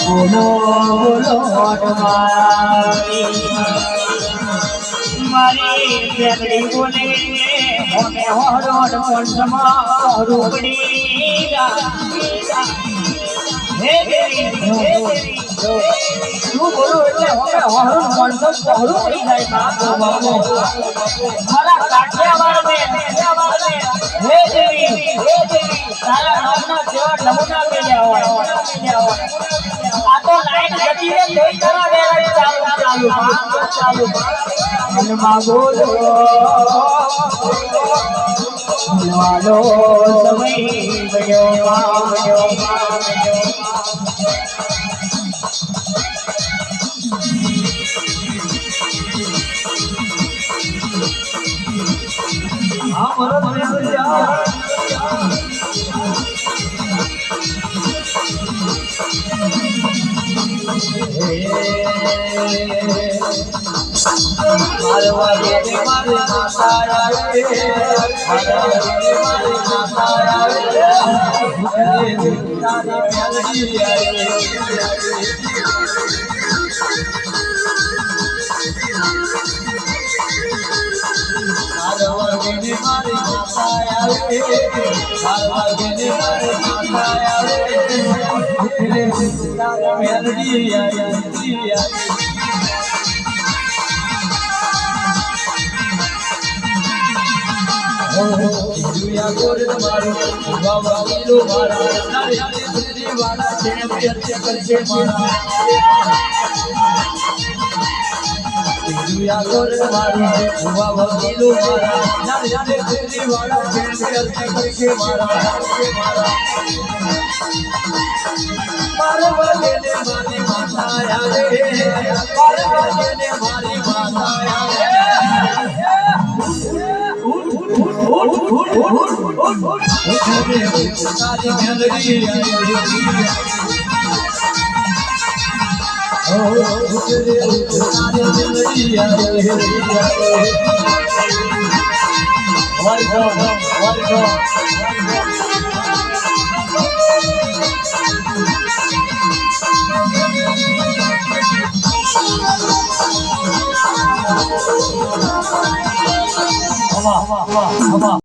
બોલો બોલો મારી બેગડી બોલે અમે હરોડ પંચમાં રૂપડી હે દેવી તું બોલો એટલે હવે હરોડ પંચમ પહોળું પડી જાય મારા કાઠિયાવાડને હે દેવી તારા નામના જેવા નમૂના મેલ્યા હોય આ તો લાઈન જતી રે તોય તારા વેરા ચાલુ મનમાં બોલો વાલો સમય ગયો